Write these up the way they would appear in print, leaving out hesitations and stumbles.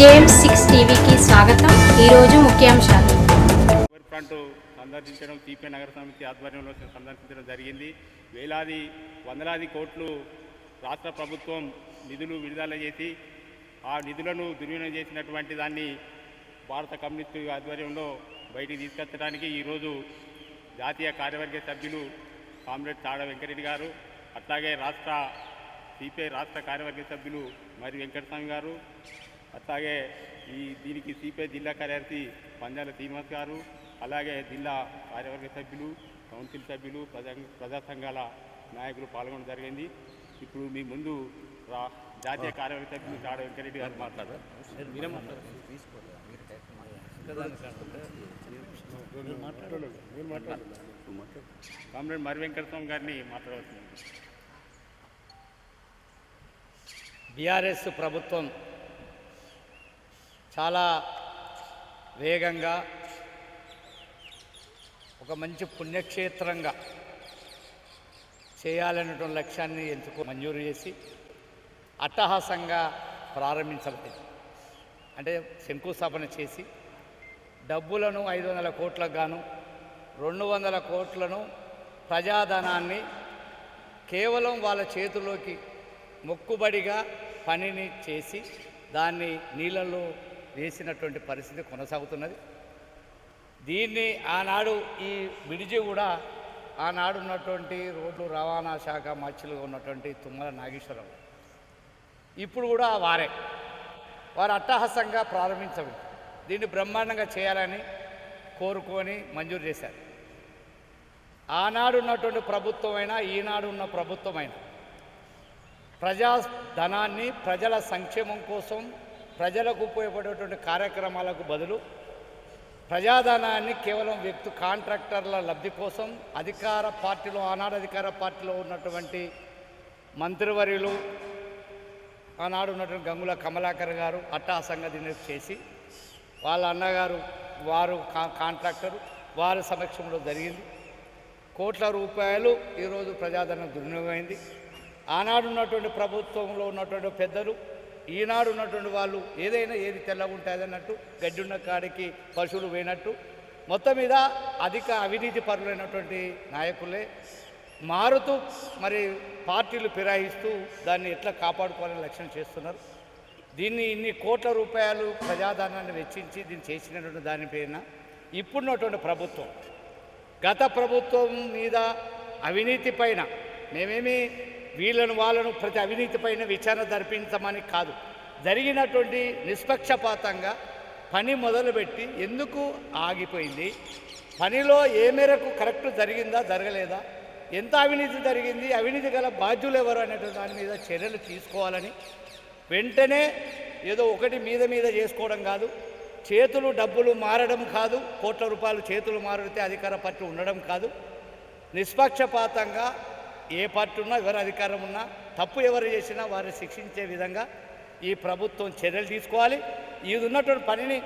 JM6 టీవీకి స్వాగతం. ఈరోజు ముఖ్యాంశాలు. రివర్ ఫ్రంట్ సందర్శించడం సిపిఐ నగర సమితి ఆధ్వర్యంలో సందర్శించడం జరిగింది. వందలాది కోట్లు రాష్ట్ర ప్రభుత్వం నిధులు విడుదల చేసి ఆ నిధులను దుర్వినియోగం చేసినటువంటి దాన్ని భారత కమ్యూనిస్టు ఆధ్వర్యంలో బయటికి తీసుకొచ్చడానికి ఈరోజు జాతీయ కార్యవర్గ సభ్యులు కామ్రేడ్ తాడ వెంకరెడ్డి గారు, అట్లాగే సిపిఐ రాష్ట్ర కార్యవర్గ సభ్యులు మరి వెంకటస్వామి గారు, అట్లాగే దీనికి సిపిఐ జిల్లా కార్యదర్శి పంజాల శ్రీనివాస్ గారు, అలాగే జిల్లా కార్యవర్గ సభ్యులు, కౌన్సిల్ సభ్యులు, ప్రజా సంఘాల నాయకులు పాల్గొనడం జరిగింది. ఇప్పుడు మీ ముందు జాతీయ కార్యవర్గ సభ్యులు తాడ వెంకరెడ్డి గారు మాట్లాడారు. కామ్రేడ్ మరి వెంకటస్వామి గారిని మాట్లాడవలసింది. బీఆర్ఎస్ ప్రభుత్వం చాలా వేగంగా ఒక మంచి పుణ్యక్షేత్రంగా చేయాలనేటువంటి లక్ష్యాన్ని మంజూరు చేసి అట్టహాసంగా ప్రారంభించలేదు. అంటే శంకుస్థాపన చేసి డబ్బులను 500 కోట్లకు గాను 200 కోట్లను ప్రజాధనాన్ని కేవలం వాళ్ళ చేతిలోకి మొక్కుబడిగా పనిని చేసి దాన్ని నీళ్ళలో వేసినటువంటి పరిస్థితి కొనసాగుతున్నది. దీన్ని ఆనాడు ఈ బ్రిడ్జి కూడా ఆనాడు ఉన్నటువంటి రోడ్లు రవాణా శాఖ మంత్రులుగా ఉన్నటువంటి తుమ్మల నాగేశ్వరరావు ఇప్పుడు కూడా వారు అట్టహాసంగా ప్రారంభించరు. దీన్ని బ్రహ్మాండంగా చేయాలని కోరుకొని మంజూరు చేశారు. ఆనాడు ఉన్నటువంటి ప్రభుత్వమైనా ఈనాడు ఉన్న ప్రభుత్వమైనా ప్రజా ధనాన్ని ప్రజల సంక్షేమం కోసం ప్రజలకు ఉపయోగపడేటువంటి కార్యక్రమాలకు బదులు ప్రజాధనాన్ని కేవలం కాంట్రాక్టర్ల లబ్ధి కోసం ఆనాడు అధికార పార్టీలో ఉన్నటువంటి మంత్రివర్యులు, ఆనాడు ఉన్నటువంటి గంగుల కమలాకర్ గారు అట్టహాసంగా దీన్ని చేసి వాళ్ళ అన్నగారు వారు కాంట్రాక్టరు వారి సమక్షంలో జరిగింది. కోట్ల రూపాయలు ఈరోజు ప్రజాధనం దుర్వినియోగమైంది. ఆనాడు ఉన్నటువంటి ప్రభుత్వంలో ఉన్నటువంటి పెద్దలు ఈనాడు ఉన్నటువంటి వాళ్ళు ఏది తెల్లగా ఉంటుంది అన్నట్టు గడ్డి ఉన్న కాడికి పశువులు పోయినట్టు మొత్తం మీద అధిక అవినీతి పరులైనటువంటి నాయకులే మారుతూ మరి పార్టీలు ఫిరాయిస్తూ దాన్ని ఎట్లా కాపాడుకోవాలని లక్ష్యం చేస్తున్నారు. దీన్ని ఇన్ని కోట్ల రూపాయలు ప్రజాధనాన్ని వెచ్చించి దీన్ని చేసినటువంటి దానిపైన ఇప్పుడున్నటువంటి ప్రభుత్వం గత ప్రభుత్వం మీద అవినీతి పైన మేమేమి వాళ్ళను ప్రతి అవినీతి పైన విచారణ జరిపించమని కాదు, జరిగినటువంటి నిష్పక్షపాతంగా పని మొదలుపెట్టి ఎందుకు ఆగిపోయింది, పనిలో ఏ మేరకు కరెక్ట్ జరిగిందా జరగలేదా, ఎంత అవినీతి జరిగింది, అవినీతి గల బాధ్యులు ఎవరు అనేటువంటి దాని మీద చర్యలు తీసుకోవాలని వెంటనే ఏదో ఒకటి మీద చేసుకోవడం కాదు, చేతులు డబ్బులు మారడం కాదు, కోట్ల రూపాయలు చేతులు మారితే అధికార పార్టీ ఉండడం కాదు, నిష్పక్షపాతంగా ఏ పార్టీ ఉన్నా ఎవరు అధికారం ఉన్నా తప్పు ఎవరు చేసినా వారిని శిక్షించే విధంగా ఈ ప్రభుత్వం చర్యలు తీసుకోవాలి. ఇది ఉన్నటువంటి పనిని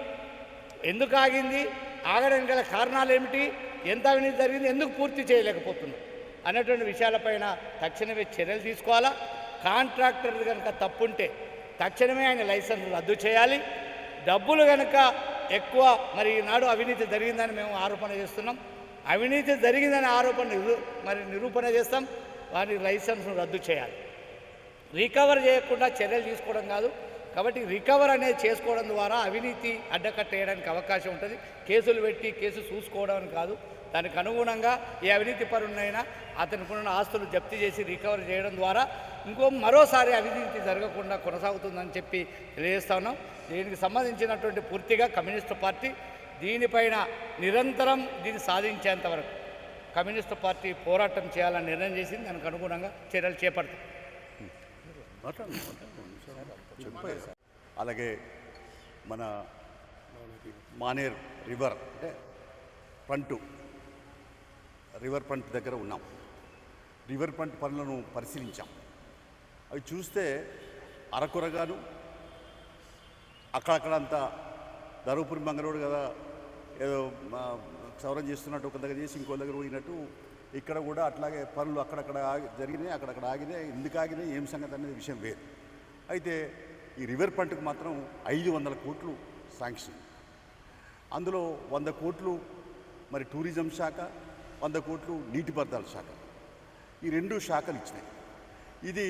ఎందుకు ఆగింది, ఆగడానికి గల కారణాలు ఏమిటి, ఎంత అవినీతి జరిగింది, ఎందుకు పూర్తి చేయలేకపోతుంది అనేటువంటి విషయాలపైన తక్షణమే చర్యలు తీసుకోవాలా. కాంట్రాక్టర్ కనుక తప్పుంటే తక్షణమే ఆయన లైసెన్స్ రద్దు చేయాలి. డబ్బులు కనుక ఎక్కువ మరి ఈనాడు అవినీతి జరిగిందని మేము ఆరోపణ చేస్తున్నాం. అవినీతి జరిగిందని నిరూపణ చేస్తాం. వారి లైసెన్స్ను రద్దు చేయాలి. రికవర్ చేయకుండా చర్యలు తీసుకోవడం కాదు. కాబట్టి రికవర్ అనేది చేసుకోవడం ద్వారా అవినీతి అడ్డకట్టేయడానికి అవకాశం ఉంటుంది. కేసులు పెట్టి కేసు చూసుకోవడం కాదు, దానికి అనుగుణంగా ఏ అవినీతి పరునైనా అతనికి ఆస్తులు జప్తీ చేసి రికవర్ చేయడం ద్వారా మరోసారి అవినీతి జరగకుండా కొనసాగుతుందని చెప్పి తెలియజేస్తా ఉన్నాం. దీనికి సంబంధించినటువంటి పూర్తిగా కమ్యూనిస్టు పార్టీ దీనిపైన నిరంతరం దీన్ని సాధించేంత వరకు కమ్యూనిస్టు పార్టీ పోరాటం చేయాలని నిర్ణయం చేసింది. దానికి అనుగుణంగా చర్యలు చేపడతాం. అలాగే మన మానేర్ రివర్ ఫ్రంట్ దగ్గర ఉన్నాం. రివర్ ఫ్రంట్ పనులను పరిశీలించాం. అవి చూస్తే అరకొరగాను అక్కడక్కడంతా ధర్మపురి మంగళూరు కదా ఏదో క్షౌరం చేస్తున్నట్టు ఒక దగ్గర చేసి ఇంకో దగ్గర పోయినట్టు ఇక్కడ కూడా అట్లాగే పనులు అక్కడక్కడ జరిగినాయి, అక్కడక్కడ ఆగినాయి. ఎందుకు ఆగినాయి ఏం సంగతి అనేది విషయం వేరు. అయితే ఈ రివర్ పంటకు మాత్రం 500 కోట్లు శాంక్షన్. అందులో 100 కోట్లు మరి టూరిజం శాఖ, 100 కోట్లు నీటిపారుదల శాఖ, ఈ 2 శాఖలు ఇచ్చినాయి. ఇది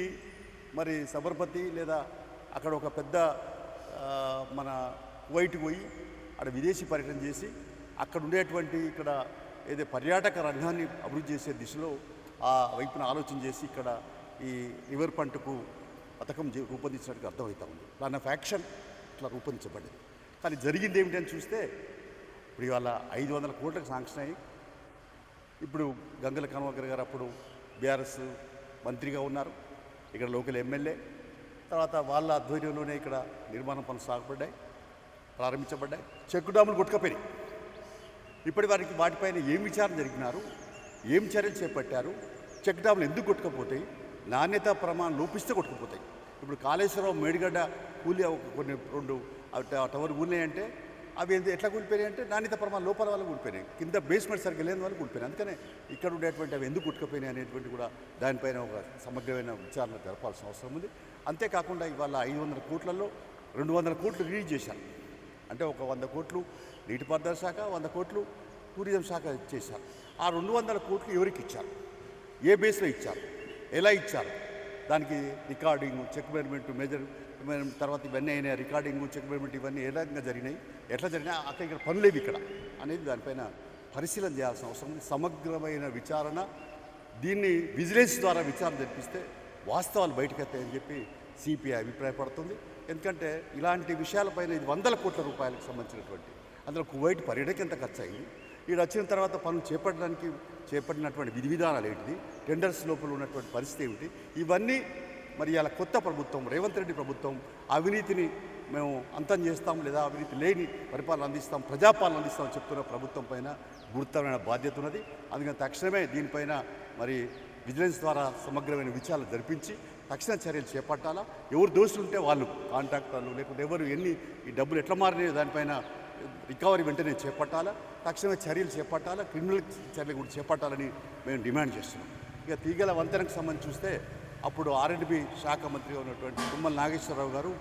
మరి సబర్మతి లేదా అక్కడ ఒక పెద్ద మన కువైట్కి పోయి అక్కడ విదేశీ పర్యటన చేసి అక్కడ ఉండేటువంటి ఇక్కడ ఏదో పర్యాటక రంగాన్ని అభివృద్ధి చేసే దిశలో ఆ వైపున ఆలోచన చేసి ఇక్కడ ఈ రివర్ పంటకు పథకం రూపొందించినట్టుగా అర్థమవుతా ఉంది. ప్లాన్ ఆఫ్ యాక్షన్ ఇట్లా రూపొందించబడింది. కానీ జరిగింది ఏమిటని చూస్తే ఇప్పుడు ఇవాళ 500 కోట్లకు శాంక్షన్ అయ్యి ఇప్పుడు గంగుల కన్వర్కర్ గారు అప్పుడు బీఆర్ఎస్ మంత్రిగా ఉన్నారు, ఇక్కడ లోకల్ ఎమ్మెల్యే, తర్వాత వాళ్ళ ఆధ్వర్యంలోనే ఇక్కడ నిర్మాణం పనులు ప్రారంభించబడ్డాయి. చెక్కు డాములు కొట్టుకపోయినాయి. ఇప్పటి వారికి వాటిపైన ఏం విచారణ జరిగినారు, ఏం చర్యలు చేపట్టారు, చెక్ డాములు ఎందుకు కొట్టుకపోతాయి, నాణ్యత ప్రమాణం లోపిస్తే కొట్టుకుపోతాయి. ఇప్పుడు కాళేశ్వరం మేడిగడ్డ కూలి కొన్ని 2 టవర్ కూలినాయంటే అవి ఎట్లా కూలిపోయినాయి అంటే నాణ్యత ప్రమాణ లోపాల వల్ల కూలిపోయినాయి, కింద బేస్మెంట్ సరిగ్గా లేని వల్ల కూలిపోయినాయి. అందుకనే ఇక్కడ ఉండేటువంటి అవి ఎందుకు కొట్టుకుపోయినాయి అనేటువంటి కూడా దానిపైన ఒక సమగ్రమైన విచారణ జరపాల్సిన అవసరం ఉంది. అంతేకాకుండా ఇవాళ 500 కోట్లలో 200 కోట్లు రిలీజ్ చేశారు. అంటే ఒక 100 కోట్లు నీటిపారుదల శాఖ, 100 కోట్లు టూరిజం శాఖ చేశారు. ఆ 200 కోట్లు ఎవరికి ఇచ్చారు, ఏ బేస్లో ఇచ్చారు, ఎలా ఇచ్చారు, దానికి రికార్డింగ్, చెక్ మెజర్మెంట్, తర్వాత ఇవన్నీ అయినా రికార్డింగ్, చెక్ మెజర్మెంట్ ఇవన్నీ ఏ రకంగా జరిగినాయి, ఎట్లా జరిగినాయి, అక్కడ ఇక్కడ పనులేవి ఇక్కడ అనేది దానిపైన పరిశీలన చేయాల్సిన అవసరం ఉంది. సమగ్రమైన విచారణ, దీన్ని విజిలెన్స్ ద్వారా విచారణ జరిపిస్తే వాస్తవాలు బయటకు వస్తాయని చెప్పి సిపిఐ అభిప్రాయపడుతుంది. ఎందుకంటే ఇలాంటి విషయాలపైన ఇది 100 కోట్ల రూపాయలకు సంబంధించినటువంటి, అందులో కువైట్ పర్యటనకి ఎంత ఖర్చు అయింది, వీడు వచ్చిన తర్వాత పనులు చేపట్టినటువంటి విధి విధానాలు ఏంటిది, టెండర్స్ లోపల ఉన్నటువంటి పరిస్థితి ఏమిటి, ఇవన్నీ మరి ఇలా కొత్త ప్రభుత్వం రేవంత్ రెడ్డి ప్రభుత్వం అవినీతిని మేము అంతం చేస్తాం లేదా అవినీతి లేని పరిపాలన అందిస్తాం, ప్రజాపాలన అందిస్తామని చెప్తున్న ప్రభుత్వం పైన గురుతరమైన బాధ్యత ఉన్నది. అందుకని తక్షణమే దీనిపైన మరి విజిలెన్స్ ద్వారా సమగ్రమైన విచారణ జరిపించి తక్షణ చర్యలు చేపట్టాలా. ఎవరు దోషులు ఉంటే వాళ్ళు కాంట్రాక్టర్లు లేకుంటే ఎవరు ఈ డబ్బులు ఎట్లా మారినాయో దానిపైన రికవరీ వెంటనే చేపట్టాలా, తక్షణమే చర్యలు చేపట్టాలా, క్రిమినల్ చర్యలు కూడా చేపట్టాలని మేము డిమాండ్ చేస్తున్నాం. ఇక తీగల వంతెనకు సంబంధించి చూస్తే అప్పుడు R&B శాఖ మంత్రిగా ఉన్నటువంటి తుమ్మల నాగేశ్వరరావు గారు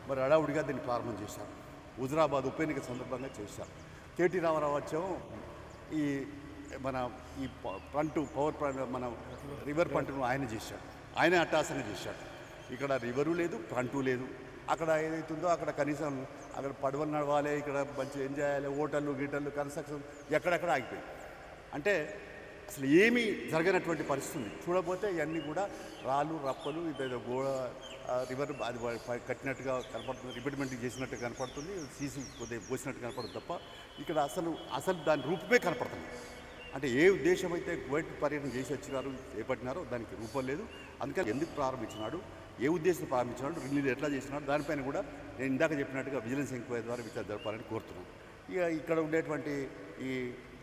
మరి హడావుడిగా దీన్ని ప్రారంభం చేశారు. హుజరాబాద్ ఉప ఎన్నిక సందర్భంగా చేశారు. కేటీ రామారావు వచ్చేమో ఈ పవర్ ప్లాంట్ మన రివర్ పంటను ఆయన చేశాడు, ఆయనే అట్టాసంగా చేశాడు. ఇక్కడ రివరు లేదు, ఫ్రంటు లేదు. అక్కడ ఏదైతుందో అక్కడ కనీసం అక్కడ పడవలు నడవాలి, ఇక్కడ మంచి ఏం చేయాలి, హోటళ్ళు గీటళ్ళు కన్స్ట్రక్షన్ ఎక్కడెక్కడ ఆగిపోయి, అంటే అసలు ఏమీ జరగనటువంటి పరిస్థితి ఉంది. చూడబోతే ఇవన్నీ కూడా రాళ్ళు రప్పలు, ఇదేదో గోడ రివర్ అది కట్టినట్టుగా కనపడుతుంది, రిపేర్మెంట్ చేసినట్టు కనపడుతుంది, సీసీ కొద్దిగా పోసినట్టు కనపడుతుంది తప్ప ఇక్కడ అసలు దాని రూపమే కనపడుతుంది. అంటే ఏ ఉద్దేశం అయితే కువైట్ పర్యటన చేసి వచ్చినారు చేపట్టినారో దానికి రూపం లేదు. అందుకని ఎందుకు ప్రారంభించినాడు, ఏ ఉద్దేశం ప్రారంభించినాడు, రిలీజ్ ఎట్లా చేసినాడు, దానిపైన కూడా నేను ఇందాక చెప్పినట్టుగా విజిలెన్స్ ఎంక్వైరీ ద్వారా విచారణ జరపాలని కోరుతున్నాను. ఇక ఇక్కడ ఉండేటువంటి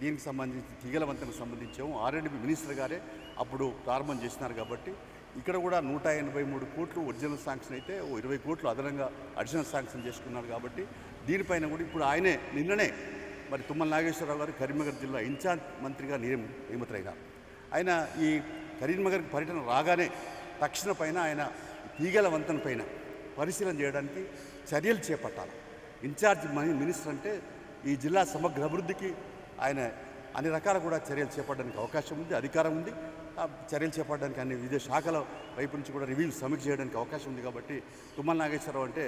దీనికి సంబంధించి తీగల వంతెనకు సంబంధించేమో R&B మినిస్టర్ గారే అప్పుడు ప్రారంభం చేసినారు. కాబట్టి ఇక్కడ కూడా 183 కోట్లు ఒరిజినల్ శాంక్షన్ అయితే 20 కోట్లు అదనంగా అడిషనల్ శాంక్షన్ చేసుకున్నారు. కాబట్టి దీనిపైన కూడా ఇప్పుడు ఆయనే నిన్ననే మరి తుమ్మల నాగేశ్వరరావు గారు కరీంనగర్ జిల్లా ఇన్ఛార్జ్ మంత్రిగా నియమితులైనారు. ఆయన ఈ కరీంనగర్ పర్యటన రాగానే తక్షణ పైన ఆయన తీగల వంతెన పైన పరిశీలన చేయడానికి చర్యలు చేపట్టాలి. ఇన్ఛార్జ్ మినిస్టర్ అంటే ఈ జిల్లా సమగ్ర అభివృద్ధికి ఆయన అన్ని రకాల కూడా చర్యలు చేపట్టడానికి అవకాశం ఉంది, అధికారం ఉంది. ఆ చర్యలు చేపట్టడానికి అన్ని వివిధ శాఖల వైపు నుంచి కూడా రివ్యూ సమీక్ష చేయడానికి అవకాశం ఉంది. కాబట్టి తుమ్మల నాగేశ్వరరావు అంటే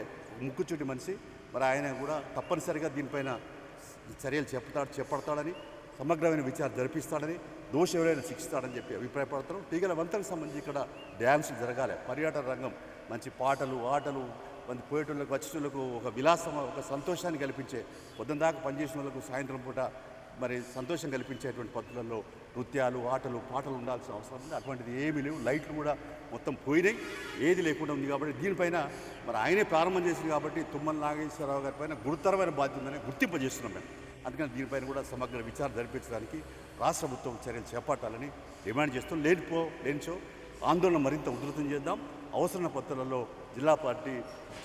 ముక్కుచూటి మనిషి, మరి ఆయన కూడా తప్పనిసరిగా దీనిపైన చర్యలు చేపడతాడని, సమగ్రమైన విచారణ జరిపిస్తాడని, దోషి ఎవరైనా శిక్షిస్తాడని చెప్పి అభిప్రాయపడతారు. తీగల వంతెనకు సంబంధించి ఇక్కడ డ్యామ్స్ జరగాలి, పర్యాటక రంగం మంచి పాటలు ఆటలు మంది పోయేటోళ్ళకు వచ్చేటోళ్ళకు ఒక విలాసం, ఒక సంతోషాన్ని కల్పించే, పొద్దున దాకా పనిచేసిన వాళ్ళకు సాయంత్రం పూట మరి సంతోషం కల్పించేటువంటి పద్ధతులలో నృత్యాలు ఆటలు పాటలు ఉండాల్సిన అవసరం ఉంది. అటువంటిది ఏమీ లేవు. లైట్లు కూడా మొత్తం పోయినాయి, ఏది లేకుండా ఉంది. కాబట్టి దీనిపైన మరి ఆయనే ప్రారంభం చేసింది. కాబట్టి తుమ్మల నాగేశ్వరరావు గారి పైన గురుతరమైన బాధ్యత ఉందని గుర్తింపజేస్తున్నాం మేము. అందుకని దీనిపైన కూడా సమగ్ర విచారణ జరిపించడానికి రాష్ట్ర ప్రభుత్వం చర్యలు చేపట్టాలని డిమాండ్ చేస్తాం. లేనిచో ఆందోళన మరింత ఉధృతం చేద్దాం. అవసరమైన పద్ధతులలో జిల్లా పార్టీ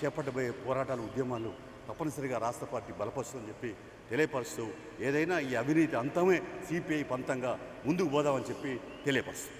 చేపట్టబోయే పోరాటాలు ఉద్యమాలు తప్పనిసరిగా రాష్ట్ర పార్టీ బలపరుస్తుందని చెప్పి తెలియపరుస్తూ ఏదైనా ఈ అవినీతి అంతమే సిపిఐ పంతంగా ముందుకు పోదామని చెప్పి తెలియపరుస్తుంది.